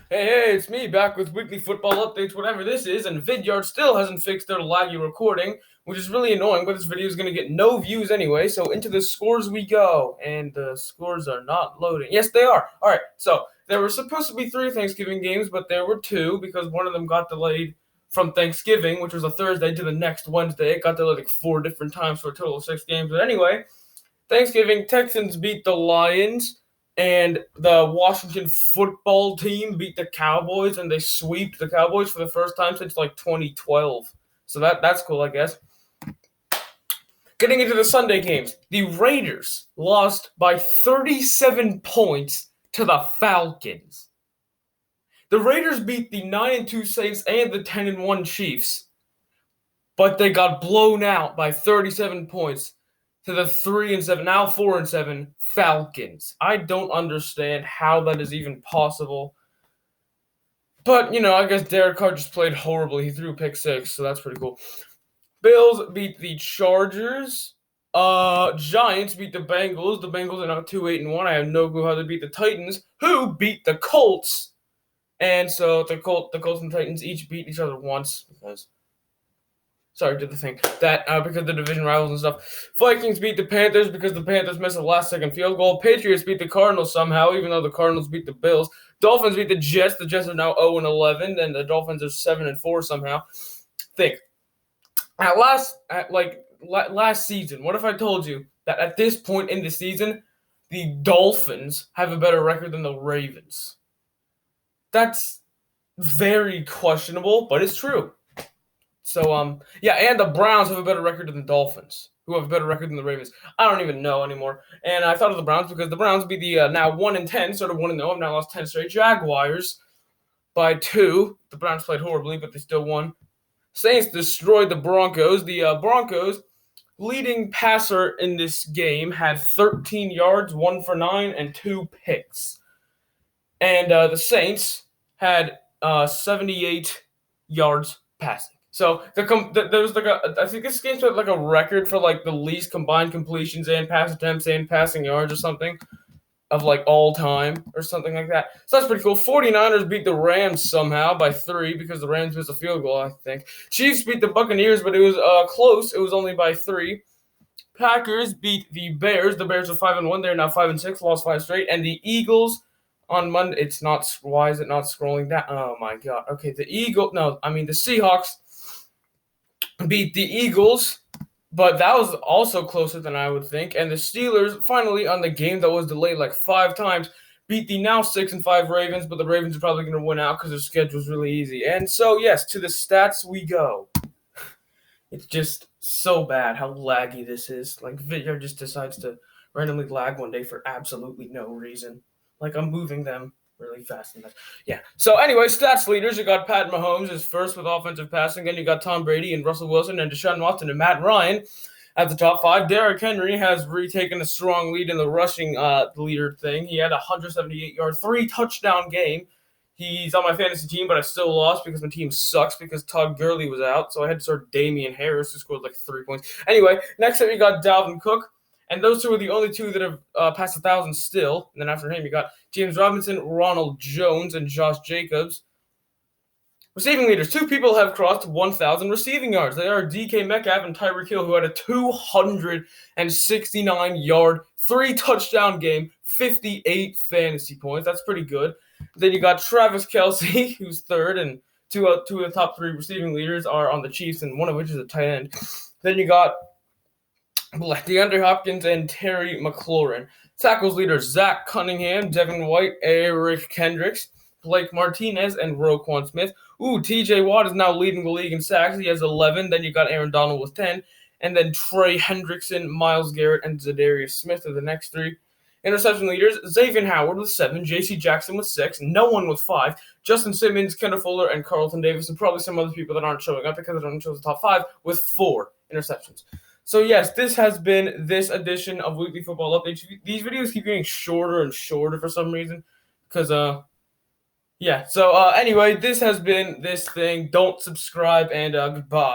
Hey, it's me back with weekly football updates, whatever this is, and Vidyard still hasn't fixed their laggy recording, which is really annoying, but this video is going to get no views anyway, so into the scores we go, and the scores are not loading. Yes, they are. Alright, so there were supposed to be 3 Thanksgiving games, but there were 2, because one of them got delayed from Thanksgiving, which was a Thursday, to the next Wednesday. It got delayed like 4 different times for a total of 6 games, but anyway, Thanksgiving, Texans beat the Lions, and the Washington football team beat the Cowboys, and they sweeped the Cowboys for the first time since like 2012. So that's cool, I guess. Getting into the Sunday games, the Raiders lost by 37 points to the Falcons. The Raiders beat the 9-2 Saints and the 10-1 Chiefs, but they got blown out by 37 points to the 3-7, now 4-7 Falcons. I don't understand how that is even possible. But, I guess Derek Carr just played horribly. He threw a pick 6, so that's pretty cool. Bills beat the Chargers. Giants beat the Bengals. The Bengals are now 2-8-1. I have no clue how they beat the Titans, who beat the Colts. And so the Colts and Titans each beat each other once because did the thing. Because the division rivals and stuff. Vikings beat the Panthers because the Panthers missed a last-second field goal. Patriots beat the Cardinals somehow, even though the Cardinals beat the Bills. Dolphins beat the Jets. The Jets are now 0-11, and the Dolphins are 7-4 somehow. Think. Last season, what if I told you that at this point in the season, the Dolphins have a better record than the Ravens? That's very questionable, but it's true. So, and the Browns have a better record than the Dolphins, who have a better record than the Ravens. I don't even know anymore. And I thought of the Browns because the Browns beat the now 1-10, sort of 1-0, have now lost 10 straight Jaguars by 2. The Browns played horribly, but they still won. Saints destroyed the Broncos. The Broncos, leading passer in this game, had 13 yards, 1 for 9, and 2 picks. And the Saints had 78 yards passing. So there was I think this game's like a record for like the least combined completions and pass attempts and passing yards or something of like all time or something like that. So that's pretty cool. 49ers beat the Rams somehow by 3 because the Rams missed a field goal, I think. Chiefs beat the Buccaneers, but it was close. It was only by 3. Packers beat the Bears. The Bears are 5-1. They're now 5-6, lost 5 straight. And the Eagles on Monday. It's not. Why is it not scrolling down? Oh my god. Okay, the Seahawks beat the Eagles, but that was also closer than I would think. And the Steelers, finally, on the game that was delayed like 5 times, beat the now 6-5 Ravens, but the Ravens are probably going to win out because their schedule is really easy. And so, yes, to the stats we go. It's just so bad how laggy this is. Like, Vidya just decides to randomly lag one day for absolutely no reason. Like, I'm moving them really fast. Yeah. So anyway, stats leaders, you got Pat Mahomes is first with offensive passing. Then you got Tom Brady and Russell Wilson and Deshaun Watson and Matt Ryan at the top 5. Derrick Henry has retaken a strong lead in the rushing leader thing. He had a 178-yard, 3-touchdown game. He's on my fantasy team, but I still lost because my team sucks because Todd Gurley was out. So I had to start Damian Harris, who scored like 3 points. Anyway, next up you got Dalvin Cook. And those 2 are the only 2 that have passed 1,000 still. And then after him, you got James Robinson, Ronald Jones, and Josh Jacobs. Receiving leaders. 2 people have crossed 1,000 receiving yards. They are DK Metcalf and Tyreek Hill, who had a 269-yard, 3-touchdown game, 58 fantasy points. That's pretty good. Then you got Travis Kelce, who's third, and two of the top 3 receiving leaders are on the Chiefs, and one of which is a tight end. Then you got DeAndre Hopkins and Terry McLaurin. Tackles leaders: Zach Cunningham, Devin White, Eric Kendricks, Blake Martinez, and Roquan Smith. TJ Watt is now leading the league in sacks. He has 11. Then you got Aaron Donald with 10. And then Trey Hendrickson, Myles Garrett, and Zadarius Smith are the next 3. Interception leaders: Xavier Howard with 7, J.C. Jackson with 6, no one with 5, Justin Simmons, Kendall Fuller, and Carlton Davis, and probably some other people that aren't showing up because they don't show the top 5 with 4 interceptions. So, yes, this has been this edition of Weekly Football Updates. These videos keep getting shorter and shorter for some reason. Because, anyway, this has been this thing. Don't subscribe, and goodbye.